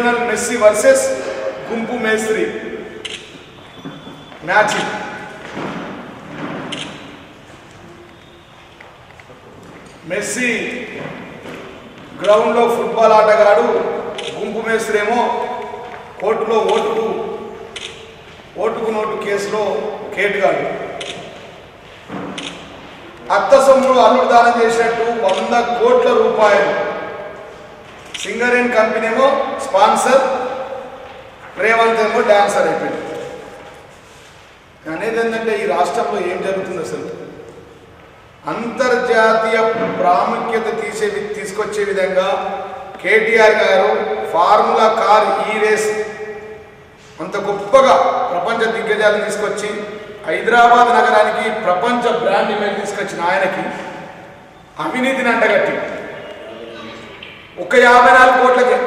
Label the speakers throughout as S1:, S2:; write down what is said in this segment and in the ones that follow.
S1: Lionel Messi versus గుంపు మేస్త్రి match. Messy గ్రౌండ్లో ఫుట్బాల్ ఆటగాడు, గుంపు మేస్త్రి ఏమో కోర్టులో ఓటుకు నోటు కేసులో కేటుగాడు. అత్త సొమ్మును అల్లుడు దానం చేసినట్టు 100 కోట్ల రూపాయలు. సింగరేన్ కంపెనీ ఏమో స్పాన్సర్, రేవంత్ ఏమో డాన్సర్ అయిపోయింది. అనేది ఏంటంటే ఈ రాష్ట్రంలో ఏం జరుగుతుంది అసలు? అంతర్జాతీయ ప్రాముఖ్యత తీసుకొచ్చే విధంగా కేటీఆర్ గారు ఫార్ములా కార్ ఈ రేస్ అంత గొప్పగా ప్రపంచ దిగ్గజాలను తీసుకొచ్చి హైదరాబాద్ నగరానికి ప్రపంచ బ్రాండ్ ఇమేజ్ తీసుకొచ్చిన ఆయనకి అవినీతిని అంటగట్టి ఒక 54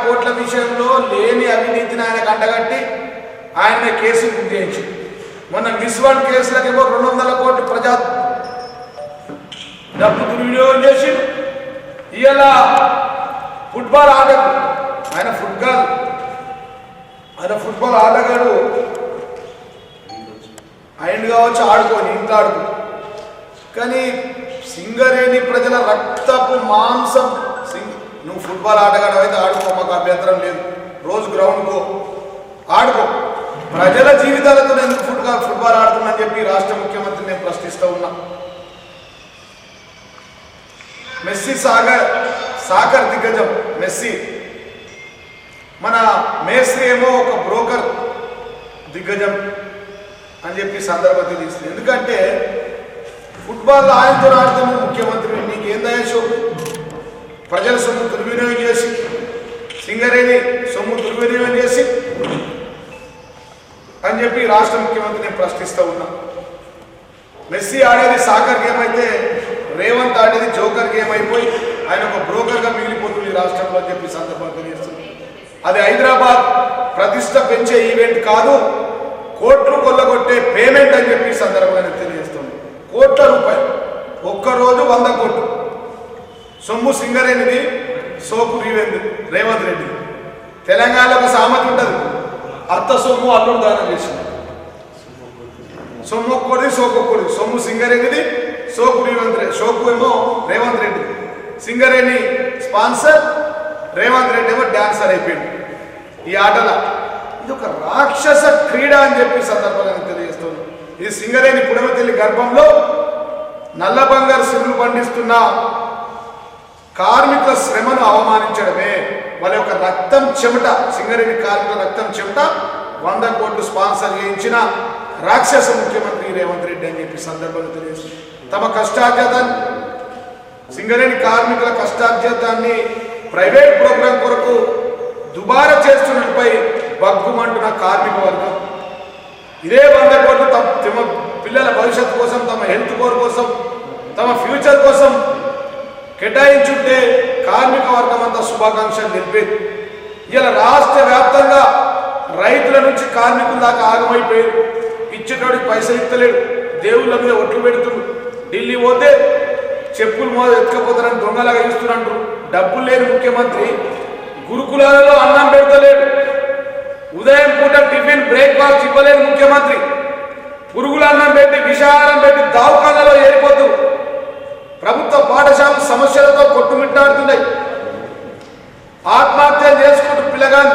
S1: కోట్ల విషయంలో లేని అవినీతిని ఆయనకు అంటగట్టి ఆయన కేసు బుక్ చేయించి, మొన్న మిస్ వరల్డ్ కేసులకేమో 200 కోట్లు ప్రజా డబ్బు దుర్వినియోగం చేసి ఇలా ఫుట్బాల్ ఆటకు ఆయన ఫుట్బాల్ ఆటగాడు ఆయన కావచ్చు, ఆడుకొని ఇంట్లో ఆడుకో. కానీ సింగరేణి ప్రజల రక్తపు మాంసం, నువ్వు ఫుట్బాల్ ఆటగాడు అయితే ఆడుకో, మాకు అభ్యంతరం లేదు, రోజు గ్రౌండ్కో ఆడుకో. ప్రజల జీవితాలతో ఎందుకు ఫుట్బాల్ ఆడుతుందని చెప్పి రాష్ట్ర ముఖ్యమంత్రి నేను ప్రశ్నిస్తూ ఉన్నా. మెస్సీ సాకర్ దిగ్గజం మెస్సీ, మన మేస్త్రి ఏమో ఒక బ్రోకర్ దిగ్గజం అని చెప్పి సందర్భంగా తీస్తుంది. ఎందుకంటే ఫుట్బాల్ ఆయనతో ఆడుతున్న ముఖ్యమంత్రి నీకేం దయచోపు? ప్రజల సొమ్ము దుర్వినియోగం చేసి, సింగరేణి సొమ్ము దుర్వినియోగం చేసి అని చెప్పి రాష్ట్ర ముఖ్యమంత్రి నేను ప్రశ్నిస్తూ ఉన్నా. మెస్సీ ఆడేది సాకర్ గేమ్ అయితే రేవంత్ ఆడేది జోకర్ గేమ్ అయిపోయి ఆయన ఒక బ్రోకర్గా మిగిలిపోతుంది రాష్ట్రంలో అని చెప్పి సందర్భంగా తెలియజేస్తుంది. అది హైదరాబాద్ ప్రతిష్ట పెంచే ఈవెంట్ కాదు, కోట్లు కొల్లగొట్టే పేమెంట్ అని చెప్పి సందర్భంగా తెలియజేస్తుంది. కోట్ల రూపాయలు ఒక్కరోజు 100 కోట్లు సొమ్ము సింగరేణిది, సోకు రేవంత్ రెడ్డి. తెలంగాణలో ఒక సామెత ఉంటుంది, అత్త సొమ్ము అల్లుడు దానం చేసింది. సొమ్ము ఒక్కడిది, సోకు ఒక్కడిది. సొమ్ము సింగరేణిది, సోకు ఏమో రేవంత్ రెడ్డి. సింగరేణి స్పాన్సర్, రేవంత్ రెడ్డి ఏమో డాన్సర్ అయిపోయింది ఈ ఆటల. ఇది ఒక రాక్షస క్రీడ అని చెప్పి సందర్భంగా తెలియజేస్తుంది. ఇది సింగరేణి పుడమతల్లి గర్భంలో నల్ల బంగారు సిరులు పండిస్తున్న కార్మికుల శ్రమను అవమానించడమే. వాళ్ళ యొక్క రక్తం చెమట, సింగరేణి కార్మికుల రక్తం చెమట 100 కోట్లు స్పాన్సర్ చేయించిన రాక్షస ముఖ్యమంత్రి రేవంత్ రెడ్డి అని చెప్పి సందర్భంగా తెలియజేస్తుంది. తమ కష్టార్జితాన్ని, సింగరేణి కార్మికుల కష్టార్జితాన్ని ప్రైవేట్ ప్రోగ్రాం కొరకు దుబారా చేస్తున్నపై బగ్గుమంటున్న కార్మిక వర్గం ఇదే 100 కోట్లు తమ పిల్లల భవిష్యత్తు కోసం, తమ హెల్త్ కోర్ కోసం, తమ ఫ్యూచర్ కోసం కేటాయించుంటే కార్మిక వర్గం అంతా శుభాకాంక్షలు తెలిపేది. ఇలా రాష్ట్ర వ్యాప్తంగా రైతుల నుంచి కార్మికుల దాకా ఆగమైపోయారు. ఇచ్చేటోడికి పైసలు ఇస్తలేడు, దేవుళ్ళ మీద ఒట్లు పెడుతున్నారు. ఢిల్లీ పోతే చెప్పులు ఎత్తుకపోతారని దొంగలాగా ఇస్తున్నట్టు. డబ్బులు లేని ముఖ్యమంత్రి గురుకులాలలో అన్నం పెడతలేడు, ఉదయం పూట టిఫిన్ బ్రేక్ఫాస్ట్ ఇవ్వలేని ముఖ్యమంత్రి పురుగుల అన్నం పెట్టి, విషాహారం పెట్టి దావకాలలో ఏరిపోతూ ప్రభుత్వ పాఠశాల సమస్యలతో కొట్టుమిట్టాడుతున్నాయి. ఆత్మహత్య చేసుకుంటూ పిల్లగాని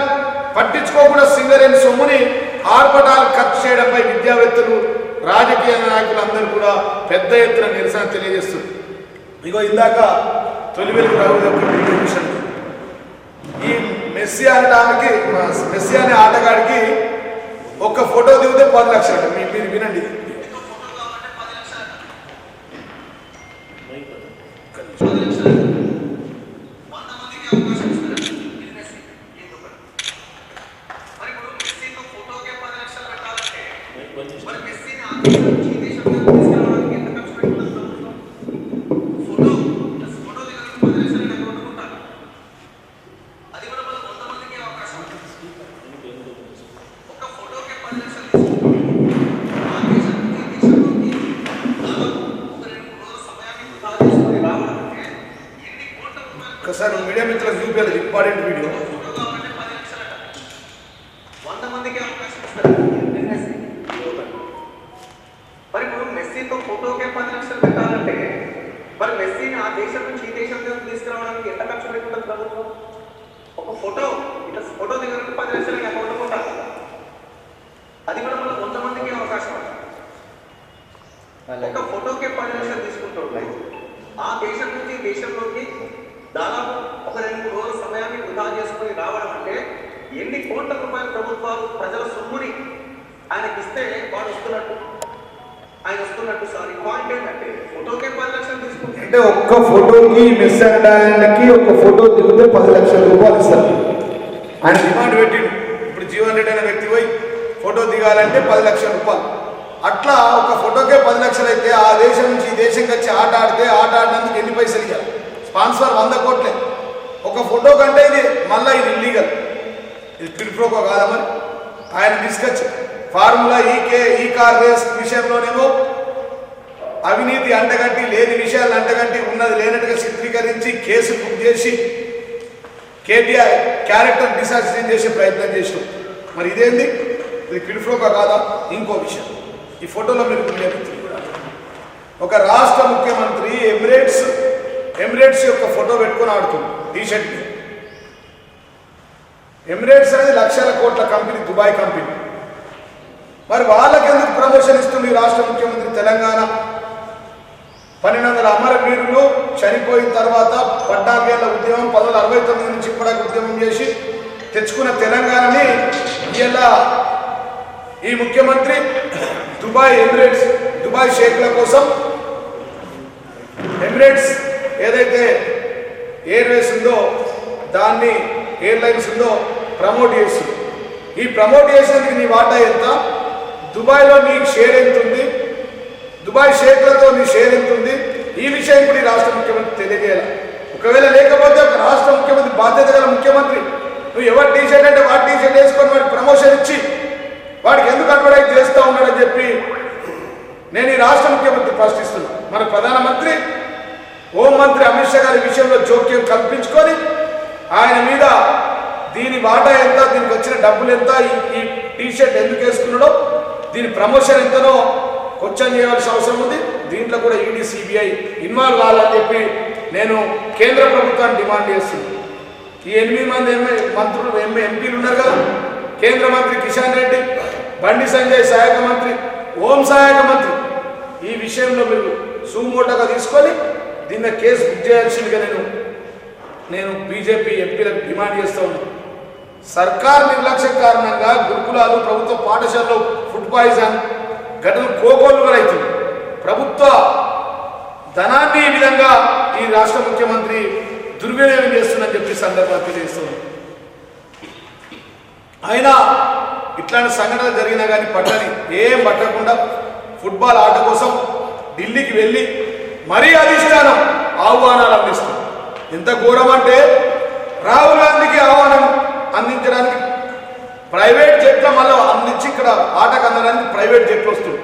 S1: పట్టించుకోకుండా సింగరేణి సొమ్ముని ఆర్భటాలు ఖర్చు చేయడంపై విద్యావేత్తలు, రాజకీయ నాయకులు అందరూ కూడా పెద్ద ఎత్తున నిరసన తెలియజేస్తుంది. ఇగో ఇందాక తొలి వెలుగు రావు ఈ మెస్సీ అనే ఆటగాడికి ఒక్క ఫోటో దిగితే 10 లక్షలు. మీరు వినండి. ఒకసారి మీడియా మిత్రులకు చూపించాలి. Important video.
S2: 100 మందికి అవకాశం ఇస్తారు. మరి ఇప్పుడు మెస్సీతో ఫోటోకే 10 లక్షలు పెట్టాలంటే మరి మెస్సీని ఆ దేశం నుంచి ఈ దేశం తీసుకురావడానికి ఎంత ఖర్చు పెట్టుకుంటుంది ప్రభుత్వం? ఒక ఫోటో ఇట్లా ఫోటో దిగడానికి 10 లక్షలు అకౌంట్ ఉండాలి. అది కూడా మనం 100 మందికి అవకాశం. ఒక ఫోటోకే 10 లక్షలు తీసుకుంటుంటాయి. ఆ దేశం నుంచి దేశంలోకి దాదాపు ఒక 2-3 రోజుల సమయాన్ని వృధా చేసుకుని రావడం అంటే ఎన్ని కోట్ల రూపాయల ప్రభుత్వాలు ప్రజల సొమ్ముని ఆయనకి ఇస్తే వాడు వస్తున్నట్టు సారీ పాయింట్ ఏంటంటే ఫోటోకే 10 లక్షలు తీసుకుంటే
S1: అంటే ఒక్క ఫోటోకి మిస్ అయ్యడానికి ఒక ఫోటో దిగితే 10 లక్షల రూపాయలు ఇస్తారు. ఆయన డిమాండ్ పెట్టిండు. ఇప్పుడు జీవన్ రెడ్డి అనే వ్యక్తి పోయి ఫోటో దిగాలంటే 10 లక్షల రూపాయలు. అట్లా ఒక ఫోటోకే 10 లక్షలు అయితే ఆ దేశం నుంచి ఈ దేశంకి వచ్చి ఆట ఆడినందుకు ఎన్ని పైసలు ఇవ్వాలి? స్పాన్సర్ 100 కోట్లే. ఒక ఫోటో కంటే ఇది మళ్ళీ ఇది ఇల్లీగల్, ఇది పిడిప్రోకో కాదా? మరి ఆయన తీసుకొచ్చి ఫార్ములా ఈ కార్ రేస్ విషయంలోనేమో అవినీతి అంటగట్టి, లేని విషయాలు అంటగట్టి, ఉన్నది లేనట్టుగా చిత్రీకరించి కేసు బుక్ చేసి కేటీఆర్ క్యారెక్టర్ డిసాసిజన్ చేసే ప్రయత్నం చేసినాం. మరి ఇదేంది? ఇది పిడిప్రోకో కాదా? ఇంకో విషయం, ఈ ఫోటోలో మీరు ఒక రాష్ట్ర ముఖ్యమంత్రి ఎమిరేట్స్ యొక్క ఫోటో పెట్టుకొని ఆడుతుంది టీషర్ట్. ఎమిరేట్స్ అనేది లక్షల కోట్ల కంపెనీ, దుబాయ్ కంపెనీ. మరి వాళ్ళకి ఎందుకు ప్రమోషన్ ఇస్తుంది రాష్ట్ర ముఖ్యమంత్రి? తెలంగాణ 1200 అమరవీరులు చనిపోయిన తర్వాత 14 ఏళ్ల ఉద్యమం, 1969 నుంచి ఇప్పటికి ఉద్యమం చేసి తెచ్చుకున్న తెలంగాణని ఇలా ఈ ముఖ్యమంత్రి దుబాయ్ షేక్ల కోసం ఎమిరేట్స్ ఏదైతే ఎయిర్వేస్ ఉందో దాన్ని, ఎయిర్లైన్స్ ఉందో ప్రమోట్ చేస్తుంది. ఈ ప్రమోట్ చేసినందుకు నీ వాటా ఎంత? దుబాయ్లో నీ షేర్ ఎంత ఉంది? దుబాయ్ షేక్లతో నీ షేర్ ఎంత ఉంది? ఈ విషయం కూడా ఈ రాష్ట్ర ముఖ్యమంత్రి తెలియజేయాలి. ఒకవేళ లేకపోతే ఒక రాష్ట్ర ముఖ్యమంత్రి, బాధ్యత గల ముఖ్యమంత్రి, నువ్వు ఎవరు టీషర్ట్ అంటే వాడి టీషర్ట్ వేసుకొని వాడికి ప్రమోషన్ ఇచ్చి వాడికి ఎందుకు అడ్వర్టైజ్ చేస్తూ ఉన్నాడని చెప్పి నేను ఈ రాష్ట్ర ముఖ్యమంత్రి ప్రశ్నిస్తున్నాను. మన ప్రధానమంత్రి, హోంమంత్రి అమిత్ షా గారి విషయంలో జోక్యం కల్పించుకొని ఆయన మీద దీని వాటా ఎంత, దీనికి వచ్చిన డబ్బులు ఎంత, ఈ టీషర్ట్ ఎందుకు వేసుకున్నాడో, దీని ప్రమోషన్ ఎంతనో క్వశ్చన్ చేయాల్సిన అవసరం ఉంది. దీంట్లో కూడా ఈడీ, సిబిఐ ఇన్వాల్వ్ కావాలని చెప్పి నేను కేంద్ర ప్రభుత్వాన్ని డిమాండ్ చేస్తున్నాను. ఈ 8 మంది మంత్రులు, ఎంపీలు ఉన్నారు కదా, కేంద్ర మంత్రి కిషన్ రెడ్డి, బండి సంజయ్ సహాయక మంత్రి, హోం సహాయక మంత్రి, ఈ విషయంలో మీరు సుమోటోగా తీసుకొని దీన్ని కేసు బుక్ చేయాల్సిందిగా నేను బీజేపీ ఎంపీలకు డిమాండ్ చేస్తూ ఉన్నాను. సర్కార్ నిర్లక్ష్యం కారణంగా గురుకులాలు, ప్రభుత్వ పాఠశాలలో ఫుడ్ పాయిజన్ ఘటనలు కోకోలుగా అవుతుంది. ప్రభుత్వ ధనాన్ని ఈ విధంగా ఈ రాష్ట్ర ముఖ్యమంత్రి దుర్వినియోగం చేస్తుందని చెప్పి సందర్భంగా తెలియజేస్తున్నాను. అయినా ఇట్లాంటి సంఘటనలు జరిగినా కానీ ఏం పట్టకుండా ఫుట్బాల్ ఆట కోసం ఢిల్లీకి వెళ్ళి మరీ అధిష్టానం ఆహ్వానాలు అందిస్తుంది. ఎంత ఘోరం అంటే రాహుల్ గాంధీకి ఆహ్వానం అందించడానికి ప్రైవేట్ జెట్లో మళ్ళీ అందించి ఇక్కడ ఆటకు అందడానికి ప్రైవేట్ జెట్లు వస్తుంది.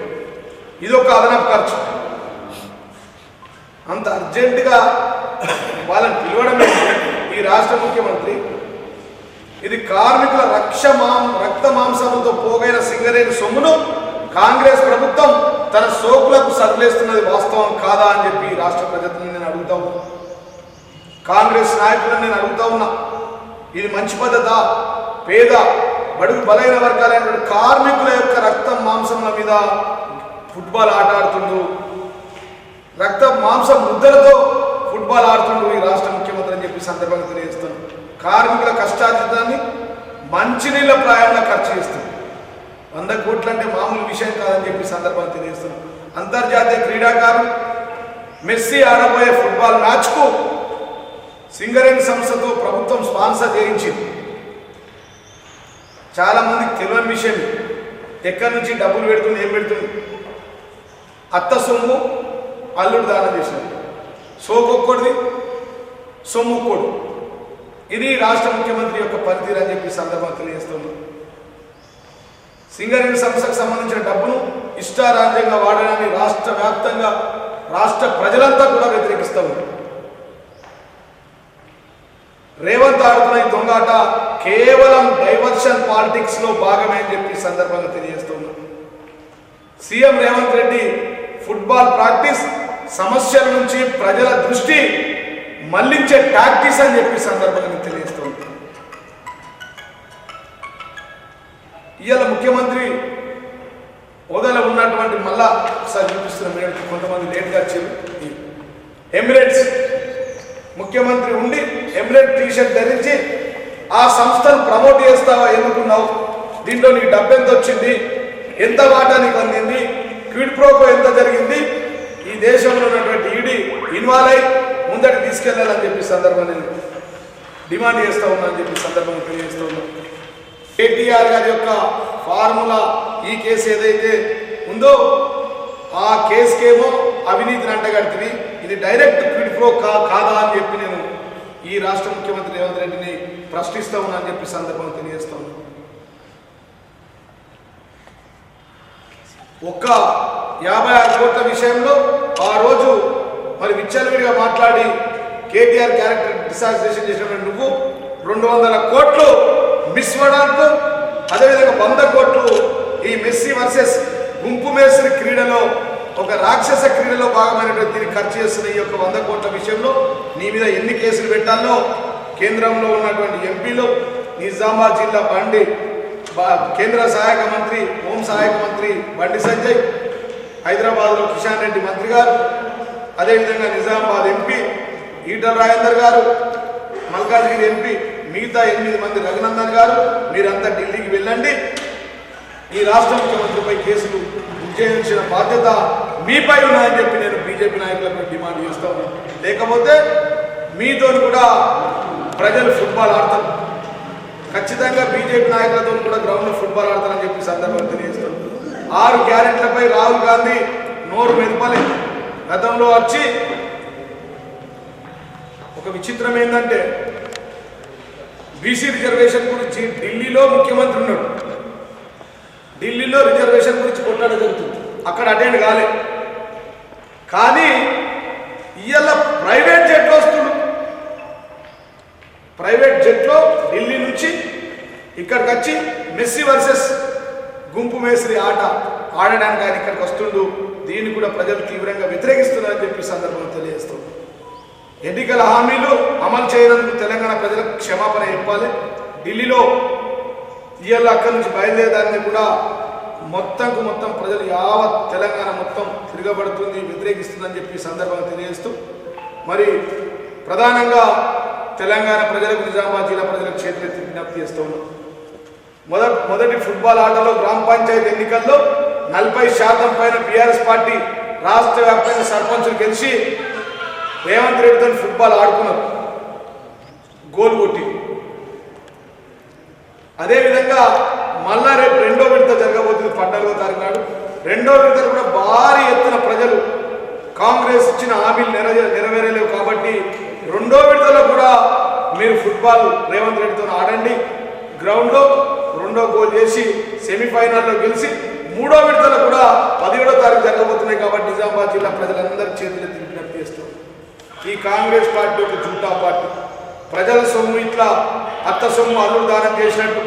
S1: ఇది ఒక అదనపు ఖర్చు. అంత అర్జెంటుగా వాళ్ళని పిలవడమే ఈ రాష్ట్ర ముఖ్యమంత్రి. ఇది కార్మికుల రక్త మాంసంతో పోగైన సింగరేణి సొమ్మును కాంగ్రెస్ ప్రభుత్వం తన సోకులకు సరిలేస్తున్నది వాస్తవం కాదా అని చెప్పి రాష్ట్ర ప్రజలను నేను అడుగుతా ఉన్నా. కాంగ్రెస్ నాయకులను నేను అడుగుతా ఉన్నా, ఇది మంచి పద్ధతా? పేద బడుగు బలైన వర్గాలైన కార్మికుల యొక్క రక్తం మాంసంల మీద ఫుట్బాల్ ఆట ఆడుతుండ్రు, రక్త మాంసం ముద్దలతో ఫుట్బాల్ ఆడుతుండ్రు ఈ రాష్ట్ర ముఖ్యమంత్రి అని చెప్పి సందర్భంగా తెలియజేస్తున్నాను. కార్మికుల కష్టార్జితాన్ని మంచినీళ్ళ ప్రాయంలో ఖర్చు చేస్తుంది. 100 కోట్లు అంటే మామూలు విషయం కాదని చెప్పి సందర్భంగా తెలియజేస్తున్నాను. అంతర్జాతీయ క్రీడాకారులు మెస్సీ ఆడబోయే ఫుట్బాల్ మ్యాచ్కు సింగరేణి సంస్థతో ప్రభుత్వం స్పాన్సర్ చేయించింది. చాలామందికి తెలియని విషయం, ఎక్కడి నుంచి డబ్బులు పెడుతుంది, ఏం పెడుతుంది? అత్త సొమ్ము అల్లుడు దానం చేసినది, సోకొక్కడిది సొమ్ముక్కోడు. ఇది రాష్ట్ర ముఖ్యమంత్రి యొక్క పనితీరు అని చెప్పి సందర్భంగా తెలియజేస్తుంది. సింగరేణి సంస్థకు సంబంధించిన డబ్బును ఇష్టారాజ్యంగా వాడడాన్ని రాష్ట్ర వ్యాప్తంగా రాష్ట్ర ప్రజలంతా కూడా వ్యతిరేకిస్తూ ఉన్నారు. రేవంత్ ఆడుతున్న ఈ దొంగాట కేవలం డైవర్షన్ పాలిటిక్స్ లో భాగమే అని చెప్పి సందర్భంగా తెలియజేస్తున్నాం. CM Revanth Reddy football practice సమస్యల నుంచి ప్రజల దృష్టి మళ్లించే టాక్టిక్స్ అని చెప్పి సందర్భంగా తెలియజేస్తున్నాం. ఇవాళ ముఖ్యమంత్రి హోదాలో ఉన్నటువంటి మళ్ళా ఒకసారి చూపిస్తున్న కొంతమంది లేట్గా వచ్చారు. ఎమిరేట్స్ ముఖ్యమంత్రి ఉండి ఎమిరేట్ టీషర్ట్ ధరించి ఆ సంస్థను ప్రమోట్ చేస్తావా, ఎన్నుకున్నావు, దీంట్లో నీకు డబ్బు ఎంత వచ్చింది, ఎంత వాటా నీకు అందింది, క్విడ్ ప్రోకో ఎంత జరిగింది, ఈ దేశంలో ఉన్నటువంటి ఈడీ ఇన్వాల్వ్ అయి ముందటి తీసుకెళ్లాలని చెప్పి సందర్భం నేను డిమాండ్ చేస్తూ ఉన్నా అని చెప్పి సందర్భంగా తెలియజేస్తూ ఉన్నాను. కేటీఆర్ గారి యొక్క ఫార్ములా ఈ కేసు ఏదైతే ఉందో ఆ కేసుకేమో అవినీతిని అంటగడుతుంది, ఇది డైరెక్ట్ క్విడ్ ప్రో కాదా అని చెప్పి నేను ఈ రాష్ట్ర ముఖ్యమంత్రి రేవంత్ రెడ్డిని ప్రశ్నిస్తూ ఉన్నా అని చెప్పి సందర్భంగా తెలియజేస్తా ఉన్నాను. ఒక్క 56 కోట్ల విషయంలో ఆ రోజు మరి విచ్చలవిడిగా మాట్లాడి కేటీఆర్ క్యారెక్టర్ డిసాసినేషన్ చేసినటువంటి నువ్వు 200 కోట్లు మిస్ వడాలతో, అదేవిధంగా 100 కోట్లు ఈ మెస్సీ వర్సెస్ గుంపు మేస్త్రి క్రీడలో ఒక రాక్షస క్రీడలో భాగమైనటువంటి దీన్ని ఖర్చు చేస్తున్న ఈ యొక్క 100 కోట్ల విషయంలో నీ మీద ఎన్ని కేసులు పెట్టాలో కేంద్రంలో ఉన్నటువంటి ఎంపీలు, నిజామాబాద్ జిల్లా కేంద్ర సహాయక మంత్రి, హోం సహాయక మంత్రి బండి సంజయ్, హైదరాబాద్లో కిషన్ రెడ్డి మంత్రి గారు, అదేవిధంగా నిజామాబాద్ ఎంపీ ఈటల రాజేందర్ గారు, మల్కాజ్గిరి ఎంపీ మిగతా 8 మంది రఘునందన్ గారు, మీరంతా ఢిల్లీకి వెళ్ళండి, ఈ రాష్ట్ర ముఖ్యమంత్రిపై కేసులు బుక్ చేయించిన బాధ్యత మీపై ఉన్నాయని చెప్పి నేను బీజేపీ నాయకులకు డిమాండ్ చేస్తా ఉన్నాను. లేకపోతే మీతో కూడా ప్రజలు ఫుట్బాల్ ఆడతారు, ఖచ్చితంగా బీజేపీ నాయకులతో కూడా గ్రౌండ్లో ఫుట్బాల్ ఆడతారని చెప్పి సందర్భంగా తెలియజేస్తాను. 6 గ్యారెంట్లపై రాహుల్ గాంధీ నోరు మెదపలే. గతంలో వచ్చి ఒక విచిత్రం ఏంటంటే బీసీ రిజర్వేషన్ గురించి ఢిల్లీలో ముఖ్యమంత్రి ఉన్నాడు, ఢిల్లీలో రిజర్వేషన్ గురించి కొట్లాడ జరుగుతుంది, అక్కడ అటెండ్ కాలే. కానీ ఇవాళ ప్రైవేట్ జెట్ వస్తుడు, ప్రైవేట్ జెట్లో ఢిల్లీ నుంచి ఇక్కడికి వచ్చి మెస్సీ వర్సెస్ గుంపు మేస్త్రి ఆట ఆడడానికి ఆయన ఇక్కడికి వస్తుండు. దీన్ని కూడా ప్రజలు తీవ్రంగా వ్యతిరేకిస్తున్నారని చెప్పి సందర్భంగా తెలియజేస్తుంది. ఎన్నికల హామీలు అమలు చేయనందుకు తెలంగాణ ప్రజలకు క్షమాపణ చెప్పాలి. ఢిల్లీలో ఇవాళ అక్కడి నుంచి బయలుదేరడాన్ని కూడా మొత్తం ప్రజలు యావత్ తెలంగాణ మొత్తం తిరగబడుతుంది, వ్యతిరేకిస్తుందని చెప్పి సందర్భంగా తెలియజేస్తూ మరి ప్రధానంగా తెలంగాణ ప్రజలకు, నిజామాబాద్ జిల్లా ప్రజలకు చేతులెత్తి విజ్ఞప్తి చేస్తూ ఉన్నాం. మొదటి ఫుట్బాల్ ఆటలో గ్రామ పంచాయతీ ఎన్నికల్లో 40% పైన బీఆర్ఎస్ పార్టీ రాష్ట్ర వ్యాప్తంగా సర్పంచులు గెలిచి రేవంత్ రెడ్డితో ఫుట్బాల్ ఆడుకున్నారు, గోల్ కొట్టి. అదేవిధంగా మళ్ళా రేపు 2వ విడత జరగబోతుంది 14వ తారీఖు నాడు. 2వ విడతలు కూడా భారీ ఎత్తున ప్రజలు కాంగ్రెస్ ఇచ్చిన హామీలు నెరవేరలేవు కాబట్టి 2వ విడతలో కూడా మీరు ఫుట్బాల్ రేవంత్ రెడ్డితో ఆడండి, గ్రౌండ్లో 2వ గోల్ చేసి సెమీఫైనల్లో గెలిచి 3వ విడతలో కూడా 17వ తారీఖు జరగబోతున్నాయి కాబట్టి నిజామాబాద్ జిల్లా ప్రజలందరూ చేతులెత్తి విజ్ఞప్తి చేస్తారు. ఈ కాంగ్రెస్ పార్టీ ఒక జూటా పార్టీ, ప్రజల సొమ్ము ఇట్లా అత్త సొమ్ము అల్లుడు దానం చేసినట్టు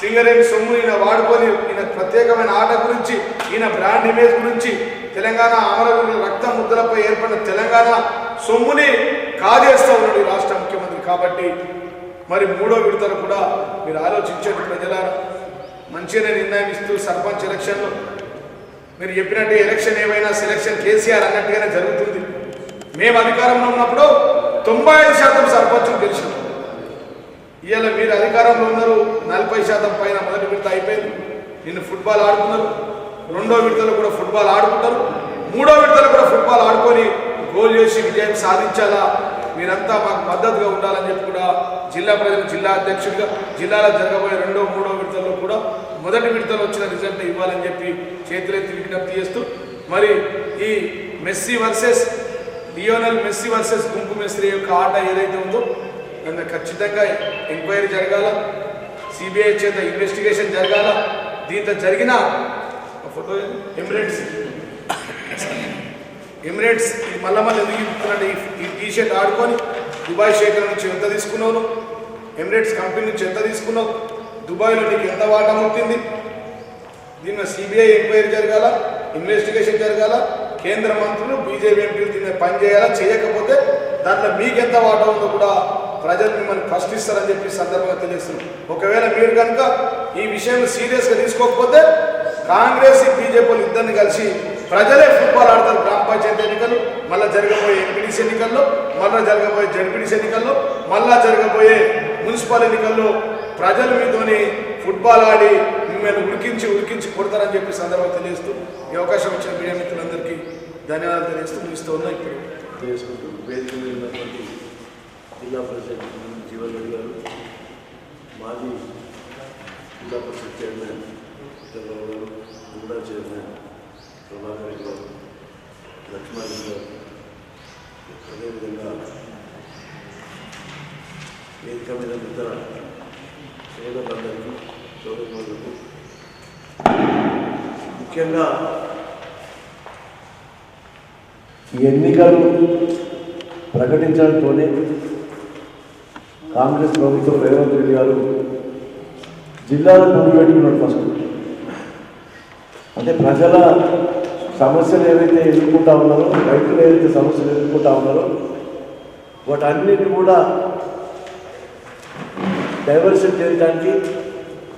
S1: సింగరేణి సొమ్ము ఈయన వాడుకొని ఈయన ప్రత్యేకమైన ఆట గురించి, ఈయన బ్రాండ్ ఇమేజ్ గురించి, తెలంగాణ అమరవీరుల రక్త ముద్దలపై ఏర్పడిన తెలంగాణ సొమ్ముని కాజేస్తూ ఉన్నాడు ఈ రాష్ట్ర ముఖ్యమంత్రి. కాబట్టి మరి 3వ విడతలు కూడా మీరు ఆలోచించండి ప్రజలారా. మంచిగానే నిర్ణయం ఇస్తూ సర్పంచ్ ఎలక్షన్లో మీరు చెప్పినట్టు ఎలక్షన్ ఏమైనా సెలక్షన్ కేసీఆర్ అన్నట్టుగానే జరుగుతుంది. మేము అధికారంలో ఉన్నప్పుడు 95% సర్పంచులు గెలిచారు. ఇవాళ మీరు అధికారంలో ఉన్నారు, 40% పైన మొదటి విడత అయిపోయింది. నిన్ను ఫుట్బాల్ ఆడుకున్నారు, 2వ విడతలో కూడా ఫుట్బాల్ ఆడుకుంటారు, 3వ విడతలో కూడా ఫుట్బాల్ ఆడుకొని గోల్ చేసి విజయం సాధించాలా. మీరంతా మాకు మద్దతుగా ఉండాలని చెప్పి కూడా జిల్లా ప్రజలు, జిల్లా అధ్యక్షుడిగా జిల్లాలో జరగబోయే 2వ, 3వ విడతల్లో కూడా మొదటి విడతలో వచ్చిన రిజల్ట్ ఇవ్వాలని చెప్పి చేతులెత్తి విజ్ఞప్తి చేస్తూ మరి ఈ లియోనల్ మెస్సీ వర్సెస్ గుంపు మేస్త్రి యొక్క ఆట ఏదైతే ఉందో దాన్ని ఖచ్చితంగా ఎంక్వైరీ జరగాల, సిబిఐ చేత ఇన్వెస్టిగేషన్ జరగాల. దీంతో జరిగిన ఫోటో ఎమిరేట్స్ మళ్ళీ ఎందుకు ఇస్తున్నట్టు ఈ టీషర్ట్ ఆడుకొని దుబాయ్ షేకుల నుంచి ఎంత తీసుకున్నావు, ఎమిరేట్స్ కంపెనీ నుంచి ఎంత తీసుకున్నావు, దుబాయ్లో నీకు ఎంత వాటా ముట్టింది? దీని సిబిఐ ఎంక్వైరీ జరగాల, ఇన్వెస్టిగేషన్ జరగాల, కేంద్ర మంత్రులు బీజేపీ ఎంపీలు దీన్ని పని చేయాలా, చేయకపోతే దాంట్లో మీకెంత వాటా ఉందో కూడా ప్రజలు మిమ్మల్ని ప్రశ్నిస్తారని చెప్పి సందర్భంగా తెలియజేస్తున్నాం. ఒకవేళ మీరు కనుక ఈ విషయం సీరియస్గా తీసుకోకపోతే కాంగ్రెస్ బీజేపీలు ఇద్దరిని కలిసి ప్రజలే ఫుట్బాల్ ఆడతారు. గ్రామ పంచాయతీ ఎన్నికలు, మళ్ళీ జరగబోయే ఎంపీడీసీ ఎన్నికల్లో, మళ్ళీ జరగబోయే జడ్పీడీసీ ఎన్నికల్లో, మళ్ళీ జరగబోయే మున్సిపల్ ఎన్నికల్లో ప్రజలు మీతోని ఫుట్బాల్ ఆడి మిమ్మల్ని ఉడికించి కొడతారని చెప్పి సందర్భంగా తెలియజేస్తూ ఈ అవకాశం ఇచ్చిన మీడియా మిత్రులందరికీ ధన్యవాదాలు తెలియజేస్తూ ముగిస్తూ ఉన్నా. ఇప్పుడు
S3: తెలియజేసుకుంటూ వేదిక మీద ఉన్నటువంటి జిల్లా పరిషత్ జీవన్ రెడ్డి గారు, మాజీ జిల్లా పరిషత్ చైర్మన్ చంద్రబాబు గారు, కూడా చైర్మన్ ప్రభాకర్ రెడ్డి గారు, లక్ష్మణ్ గారు, అదేవిధంగా వేదిక మీద ఇతర సోదరులందరికీ సోదరులకు ముఖ్యంగా ఈ ఎన్నికలు ప్రకటించడంతోనే కాంగ్రెస్ ప్రభుత్వం రేవంత్ రెడ్డి గారు జిల్లాలో ముందు పెట్టుకున్నాడు. ఫస్ట్ అంటే ప్రజల సమస్యలు ఏవైతే ఎదుర్కొంటా ఉన్నారో, రైతులు ఏవైతే సమస్యలు ఎదుర్కొంటా ఉన్నారో వాటన్నిటిని కూడా డైవర్షన్ చేయడానికి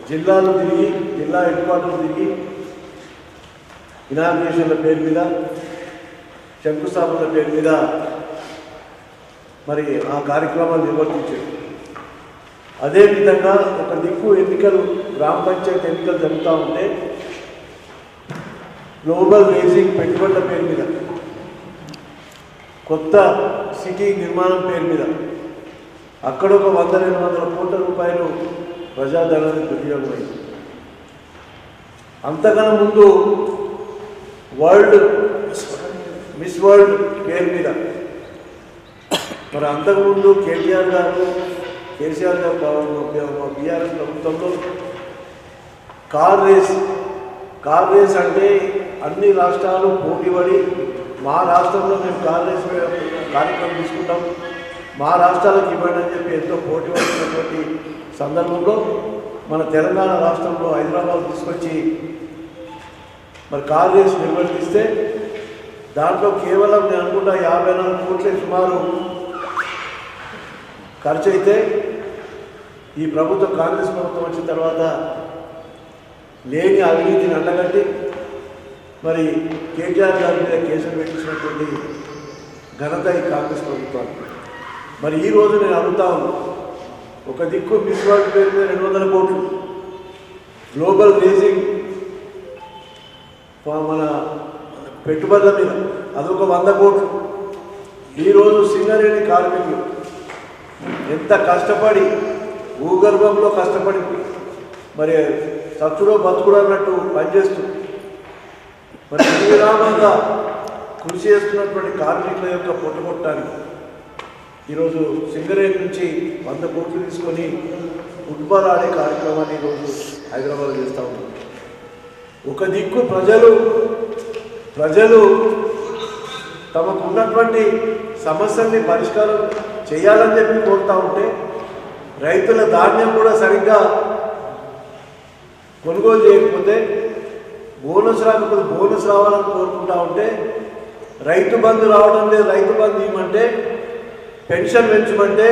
S3: జిల్లాలు తిరిగి, జిల్లా హెడ్ క్వార్టర్లు తిరిగి ఇనాగ్రేషన్ల పేరు మీద, శంకుస్థాపనల పేరు మీద మరి ఆ కార్యక్రమాలు నిర్వర్తించారు. అదేవిధంగా ఒక దిక్కు ఎన్నికలు, గ్రామ పంచాయతీ ఎన్నికలు జరుగుతూ ఉంటే గ్లోబల్ రేసింగ్ పెట్టుబడుల పేరు మీద, కొత్త సిటీ నిర్మాణం పేరు మీద అక్కడ ఒక 100-200 కోట్ల రూపాయలు ప్రజాధనానికి దుర్వినియోగమైంది. అంతకన్నా ముందు మిస్ వరల్డ్ పేరు మీద మరి అంతకుముందు కేటీఆర్ గారు, కేసీఆర్ గారు బీఆర్ఎస్ ప్రభుత్వంలో కార్ రేస్ అంటే అన్ని రాష్ట్రాలు పోటీపడి మా రాష్ట్రంలో మేము కార్ రేస్ కార్యక్రమం తీసుకుంటాం, మా రాష్ట్రాలకు ఇవ్వండి అని చెప్పి ఎంతో పోటీ పడుతున్నటువంటి సందర్భంలో మన తెలంగాణ రాష్ట్రంలో హైదరాబాద్ తీసుకొచ్చి మరి కార్ రేస్ నిర్వర్తిస్తే దాంట్లో కేవలం నేను అనుకుంటా 54 కోట్లే సుమారు ఖర్చు అయితే ఈ ప్రభుత్వం, కాంగ్రెస్ ప్రభుత్వం వచ్చిన తర్వాత లేని అవినీతిని అండగట్టి మరి కేటీఆర్ గారి మీద కేసులు పెట్టించినటువంటి ఘనత ఈ కాంగ్రెస్ ప్రభుత్వానికి. మరి ఈరోజు నేను అడుగుతా ఉన్నాను, ఒక దిక్కు మిస్ వరల్డ్ పేరు మీద 200 కోట్లు, గ్లోబల్ రేసింగ్ మన పెట్టుబడుల మీద అదొక 100 కోట్లు. ఈరోజు సింగరేణి కార్మికులు ఎంత కష్టపడి భూగర్భంలో కష్టపడి మరి చచ్చుడో బతుకుడు అన్నట్టు పనిచేస్తూ మరి విరామంగా కృషి చేస్తున్నటువంటి కార్మికుల యొక్క పొట్టగొట్టడానికి ఈరోజు సింగరేణి నుంచి 100 కోట్లు తీసుకొని ఫుట్బాల్ ఆడే కార్యక్రమాన్ని ఈరోజు హైదరాబాద్ చేస్తూ ఉన్నారు. ఒక దిక్కు ప్రజలు తమకు ఉన్నటువంటి సమస్యల్ని పరిష్కారం చేయాలని చెప్పి కోరుతూ ఉంటే, రైతుల ధాన్యం కూడా సరిగ్గా కొనుగోలు చేయకపోతే, బోనస్ రాకపోతే బోనస్ రావాలని కోరుకుంటా ఉంటే, రైతు బంధు రావడం లేదు, రైతు బంధు ఇవ్వమంటే, పెన్షన్ పెంచమంటే,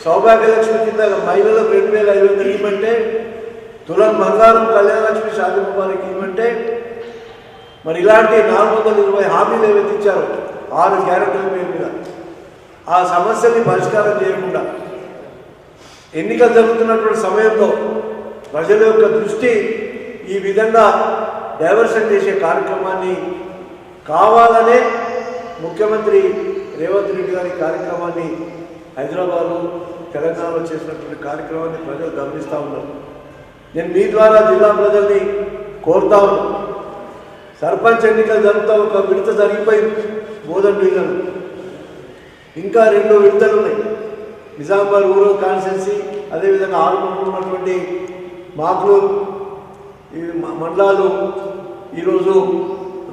S3: సౌభాగ్యలక్ష్మి కింద మహిళలకు 2500 ఇవ్వమంటే, తులం బంగారం కళ్యాణలక్ష్మి షాదీ ముబారక్ ఇవ్వమంటే, మరి ఇలాంటి 420 హామీలు ఏవైతే ఇచ్చారో 6 గ్యారెంటీల పేరు మీద ఆ సమస్యని పరిష్కారం చేయకుండా ఎన్నికలు జరుగుతున్నటువంటి సమయంలో ప్రజల యొక్క దృష్టి ఈ విధంగా డైవర్షన్ చేసే కార్యక్రమాన్ని కావాలనే ముఖ్యమంత్రి రేవంత్ రెడ్డి గారి కార్యక్రమాన్ని హైదరాబాద్లో, తెలంగాణలో చేసినటువంటి కార్యక్రమాన్ని ప్రజలు గమనిస్తూ ఉన్నారు. నేను మీ ద్వారా జిల్లా ప్రజల్ని కోరుతా ఉన్నాను, సర్పంచ్ ఎన్నికలు జరుగుతా ఒక విడత జరిగిపోయింది బోధన్ డివిజన్, ఇంకా 2 విడతలు ఉన్నాయి. నిజామాబాద్ రూరల్ కాన్స్టిట్యున్సీ, అదేవిధంగా ఆరుమూరు ఉన్నటువంటి మాక్లూరు ఈ మండలాలు ఈరోజు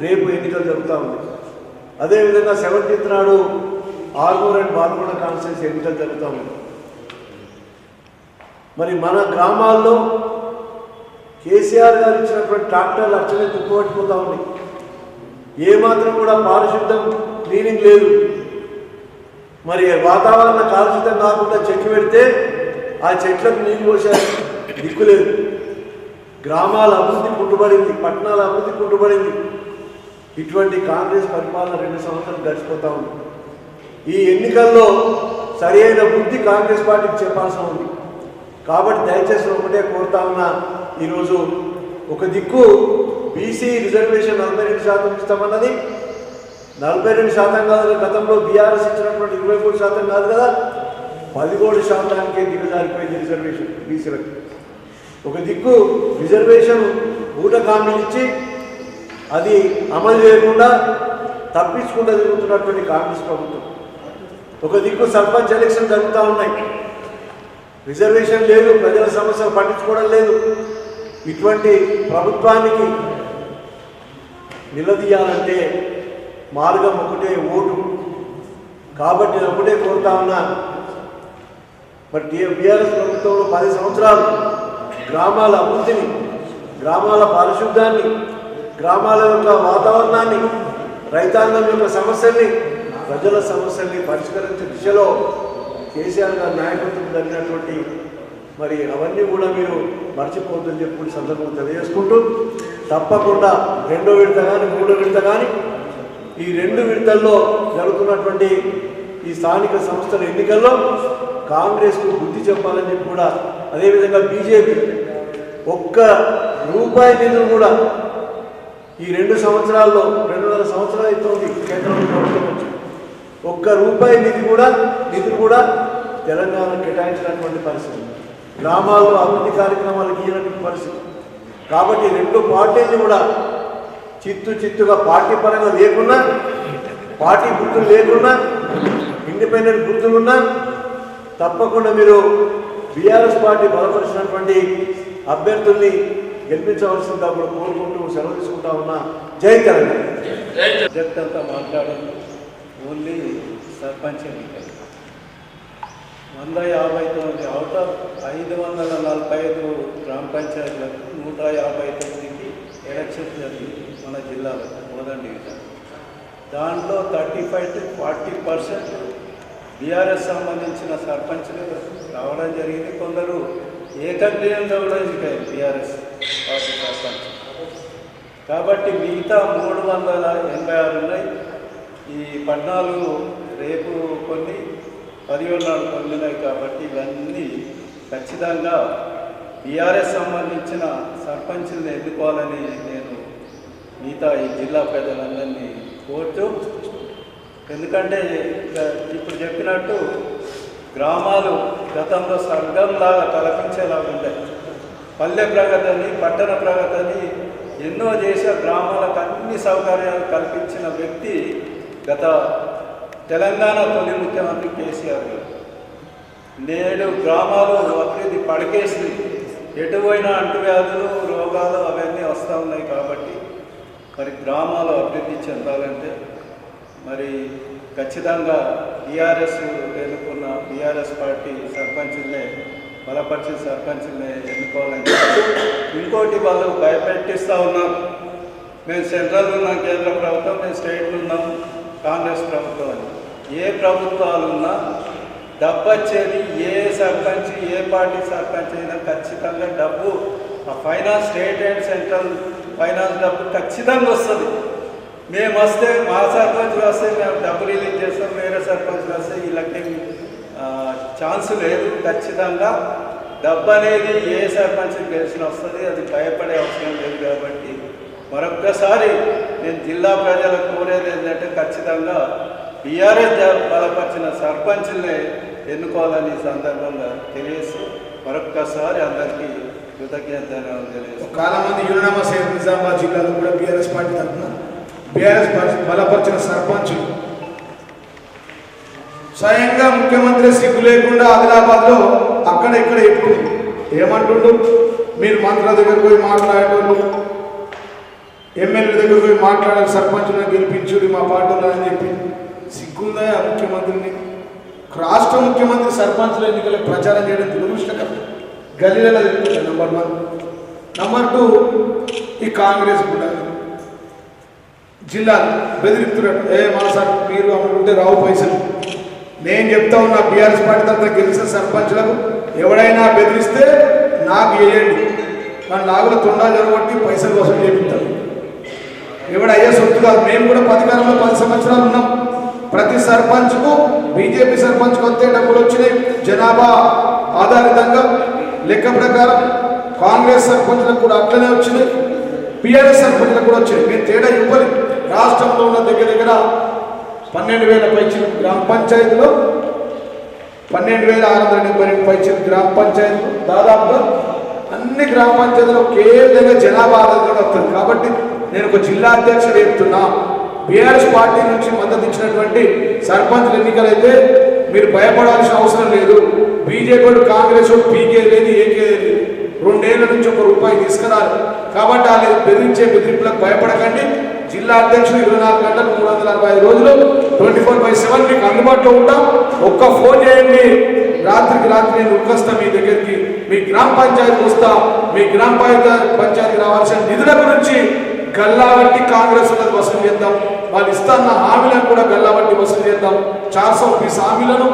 S3: రేపు ఎన్నికలు జరుగుతూ ఉంది. అదేవిధంగా 17th నాడు ఆర్మూర్ అండ్ బాల్కొండ కాన్స్టిట్యూన్సీ ఎన్నికలు జరుగుతూ ఉన్నాయి. మరి మన గ్రామాల్లో కేసీఆర్ గారు ఇచ్చినటువంటి ట్రాక్టర్లు అచ్చనే తుక్కుపట్టిపోతూ ఉన్నాయి. ఏమాత్రం కూడా పారిశుద్ధం క్లీనింగ్ లేదు. మరి వాతావరణ కాలుష్యం కాకుండా చెట్లు పెడితే ఆ చెట్లకు నీళ్ళు పోసే దిక్కు లేదు. గ్రామాల అభివృద్ధి కుంటుపడింది, పట్టణాల అభివృద్ధి కుంటుపడింది. ఇటువంటి కాంగ్రెస్ పరిపాలన 2 సంవత్సరాలు గడిచిపోతూ ఉంది. ఈ ఎన్నికల్లో సరి అయిన బుద్ధి కాంగ్రెస్ పార్టీకి చెప్పాల్సి ఉంది. కాబట్టి దయచేసి ఒకటే కోరుతా ఉన్నా, ఈరోజు ఒక దిక్కు బీసీ రిజర్వేషన్ 42% ఇస్తామన్నది, 42% కాదు, గతంలో బీఆర్ఎస్ ఇచ్చినటువంటి 23% కాదు కదా, 13%కే దిగజారిపోయింది రిజర్వేషన్ బీసీలకు. ఒక దిక్కు రిజర్వేషన్ ఊటకామీలు ఇచ్చి అది అమలు చేయకుండా తప్పించుకుంటూ తిరుగుతున్నటువంటి కాంగ్రెస్ ప్రభుత్వం. ఒక దిక్కు సర్పంచ్ ఎలక్షన్ జరుగుతూ ఉన్నాయి, రిజర్వేషన్ లేదు, ప్రజల సమస్యలు పట్టించుకోవడం లేదు. ఇటువంటి ప్రభుత్వానికి నిలదీయాలంటే మార్గం ఒకటే, ఓటు. కాబట్టి నేను ఒకటే కోరుతా ఉన్నా, మరి బీఆర్ఎస్ ప్రభుత్వంలో 10 సంవత్సరాలు గ్రామాల అభివృద్ధిని, గ్రామాల పారిశుద్ధ్యాన్ని, గ్రామాల యొక్క వాతావరణాన్ని, రైతాంగం యొక్క సమస్యల్ని, ప్రజల సమస్యల్ని పరిష్కరించే దిశలో కేసీఆర్ గారి నాయకత్వం జరిగినటువంటి మరి అవన్నీ కూడా మీరు మర్చిపోవద్దని చెప్పి సందర్భంగా తెలియజేసుకుంటూ, తప్పకుండా 2వ విడత కానీ 3వ విడత కానీ ఈ 2 విడతల్లో జరుగుతున్నటువంటి ఈ స్థానిక సంస్థల ఎన్నికల్లో కాంగ్రెస్కు బుద్ధి చెప్పాలని చెప్పి కూడా, అదేవిధంగా బీజేపీ ఒక్క రూపాయి నిధులు కూడా ఈ 2 సంవత్సరాల్లో 2.5 సంవత్సరాలు అవుతుంది కేంద్రంలో ప్రభుత్వం వచ్చి, ఒక్క రూపాయి నిధులు కూడా తెలంగాణ కేటాయించినటువంటి పరిస్థితి, గ్రామాల్లో అభివృద్ధి కార్యక్రమాలు గీయనటువంటి పరిస్థితి. కాబట్టి 2 పార్టీలు కూడా చిత్తుగా పార్టీ పరంగా లేకున్నా, పార్టీ గుర్తులు లేకున్నా, ఇండిపెండెంట్ గుర్తులున్నా తప్పకుండా మీరు బీఆర్ఎస్ పార్టీ బలపరిచినటువంటి అభ్యర్థుల్ని గెలిపించవలసిందిగా కూడా కోరుకుంటూ సెలవు తీసుకుంటా ఉన్నా. జై తెలంగాణ.
S4: సబ్జెక్ట్ అంతా మాట్లాడింది ఓన్లీ సర్పంచ్ ఎన్నికలు. 159 అవుట్ ఆఫ్ 545 గ్రామ పంచాయతీలకు 159కి ఎలక్షన్ జరిగింది మన జిల్లాలో కోదండ డివిజన్. దాంట్లో 35 to 40% బీఆర్ఎస్ సంబంధించిన సర్పంచ్లు రావడం జరిగింది. కొందరు ఏకగ్రీయంగా కూడా ఎన్నికయ్యారు బీఆర్ఎస్ పార్టీ సర్పంచ్. కాబట్టి మిగతా 386 ఉన్నాయి. ఈ 14 రేపు కొన్ని, 17 నాడు కొన్ని ఉన్నాయి. కాబట్టి ఇవన్నీ ఖచ్చితంగా బీఆర్ఎస్ సంబంధించిన సర్పంచ్ని ఎన్నుకోవాలని నేను మిగతా ఈ జిల్లా ప్రజలందరినీ కోరుతూ, ఎందుకంటే ఇప్పుడు చెప్పినట్టు గ్రామాలు గతంలో స్వర్గంలాగా తలపించేలాగా ఉంటాయి. పల్లె ప్రగతి అని, పట్టణ ప్రగతి అని ఎన్నో చేసే గ్రామాలకు అన్ని సౌకర్యాలు కల్పించిన వ్యక్తి గత తెలంగాణ తొలి ముఖ్యమంత్రి కేసీఆర్ గారు. నేడు గ్రామాలు అభివృద్ధి పడకేసి ఎటువైనా అంటువ్యాధులు, రోగాలు అవన్నీ వస్తూ ఉన్నాయి. కాబట్టి మరి గ్రామాలు అభివృద్ధి చెందాలంటే మరి ఖచ్చితంగా బీఆర్ఎస్ ఎన్నుకున్న బీఆర్ఎస్ పార్టీ సర్పంచులనే, బలపరిచిన సర్పంచులనే ఎన్నుకోవాలని చెప్పి, ఇంకోటి వాళ్ళు భయపెట్టిస్తూ ఉన్నారు. మేము సెంట్రల్ ఉన్నాం, కేంద్ర ప్రభుత్వం, మేము స్టేట్లు ఉన్నాం, కాంగ్రెస్ ప్రభుత్వం అని. ఏ ప్రభుత్వాలున్నా డబ్బు వచ్చేది ఏ సర్పంచ్, ఏ పార్టీ సర్పంచ్ అయినా ఖచ్చితంగా డబ్బు, ఆ finance, state and central finance డబ్బు ఖచ్చితంగా వస్తుంది. మేము వస్తే, మా సర్పంచ్ వస్తే మేము డబ్బు రిలీజ్ చేస్తాం, వేరే సర్పంచ్ వస్తే వీళ్ళకి ఛాన్స్ లేదు. ఖచ్చితంగా డబ్బు అనేది ఏ సర్పంచ్ గెలిచిన వస్తుంది, అది భయపడే అవసరం లేదు. కాబట్టి మరొక్కసారి నేను జిల్లా ప్రజలకు కోరేది ఏంటంటే ఖచ్చితంగా బీఆర్ఎస్ బలపరిచిన సర్పంచ్లనే ఎన్నుకోవాలని సందర్భంగా తెలియజేస్తూ మరొక్కసారి అందరికీ కృతజ్ఞతలు తెలియజేస్తాను.
S1: చాలా మంది యూనినామా సేవ నిజామాబాద్ జిల్లాలో కూడా బీఆర్ఎస్ పార్టీ తరఫున బీఆర్ఎస్ బలపరిచిన సర్పంచులు స్వయంగా ముఖ్యమంత్రి సిగ్గు లేకుండా ఆదిలాబాద్లో అక్కడ ఇక్కడ ఎప్పుడు ఏమంటుండు, మీరు మంత్రుల దగ్గరకు పోయి మాట్లాడేటోళ్ళు, ఎమ్మెల్యే దగ్గరకు పోయి మాట్లాడాలి, సర్పంచులను గెలిపించుడు మా పార్టీలో అని చెప్పి సిగ్గు సిగ్గుందా ఆ ముఖ్యమంత్రిని? రాష్ట్ర ముఖ్యమంత్రి సర్పంచుల ఎన్నికలకు ప్రచారం చేయడం దురదృష్టకరం. గల్లీలలో తిరుగుతారు. నంబర్ 1. నంబర్ 2, ఈ కాంగ్రెస్ కూడా జిల్లా బెదిరిస్తున్నట్టు మన సార్ మీరు అమ్ముకుంటే రావు పైసలు. నేను చెప్తా ఉన్నా బీఆర్ఎస్ పార్టీ తరఫున గెలిచిన సర్పంచ్లకు ఎవడైనా బెదిరిస్తే నాకు వేయండి, మన నాగుల తొండా జరగబట్టి పైసలు వసూలు చేపిస్తాను. ఎవడయ్యా సొత్తు కాదు. మేము కూడా అధికారంలో 10 సంవత్సరాలు ఉన్నాం. ప్రతి సర్పంచ్కు బీజేపీ సర్పంచ్కి వస్తే డబ్బులు వచ్చినాయి జనాభా ఆధారితంగా లెక్క ప్రకారం. కాంగ్రెస్ సర్పంచ్లకు కూడా అట్లనే వచ్చినాయి, బీఆర్ఎస్ సర్పంచ్లకు కూడా వచ్చినాయి. మేము తేడా ఇవ్వాలి. రాష్ట్రంలో ఉన్న దగ్గర 12,000 పైచిలు గ్రామ పంచాయతీలో 12,672 పైచిలు గ్రామ పంచాయతీలు దాదాపుగా అన్ని గ్రామ పంచాయతీలో ఒకే విధంగా జనాభా ఆధారంగా వస్తుంది. కాబట్టి నేను ఒక జిల్లా అధ్యక్షుడు చెప్తున్నా, బీఆర్ఎస్ పార్టీ నుంచి మద్దతు ఇచ్చినటువంటి సర్పంచ్ల ఎన్నికలైతే మీరు భయపడాల్సిన అవసరం లేదు. బీజేపీ కాంగ్రెస్ పీకే లేదు, ఏకే లేదు. 2 ఏళ్ల నుంచి ₹1 తీసుకురాలి. కాబట్టి వాళ్ళు బెదిరించే బెదిరింపులకు భయపడకండి. జిల్లా అధ్యక్షుడు 24 గంటలు 365 రోజులు 24/7 మీకు అందుబాటులో ఉంటాం. ఒక్క ఫోన్ చేయండి, రాత్రికి రాత్రి నేను ఉరికొస్తా మీ దగ్గరికి. మీ గ్రామ పంచాయతీకి వస్తా. మీ గ్రామ పంచాయతీకి రావాల్సిన నిధుల గురించి గల్లాబట్టి కాంగ్రెస్ వాళ్ళకి వసూలు చేద్దాం. వాళ్ళు ఇస్తున్న హామీలను కూడా గల్లాబట్టి వసూలు చేద్దాం. 420 హామీలను,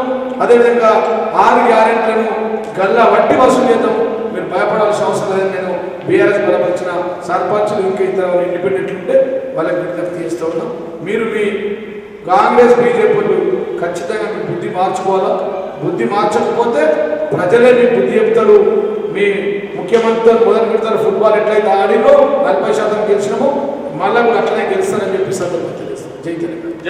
S1: అదేవిధంగా 6 గ్యారెంటీలను గల్లాబట్టి వసూలు చేద్దాం. మీరు భయపడాల్సిన అవసరం లేదని నేను బీఆర్ఎస్ బలపరిచిన సర్పంచ్లు ఇంకా ఇతర ఇండిపెండెంట్లు ఉంటే వాళ్ళకి విజ్ఞప్తి చేస్తూ ఉన్నాం. మీరు మీ కాంగ్రెస్ బీజేపీలు ఖచ్చితంగా మీ బుద్ధి మార్చుకోవాలా. బుద్ధి మార్చకపోతే ప్రజలే మీ బుద్ధి చెప్తారు. మీ ముఖ్యమంత్రితో మొదటి విడతల ఫుట్బాల్ ఎట్లయితే ఆడిలో 40% గెలిచినామో మళ్ళీ కూడా అట్లనే గెలుస్తారని చెప్పి సందర్భంగా తెలుస్తాం. జై తెలంగాణ.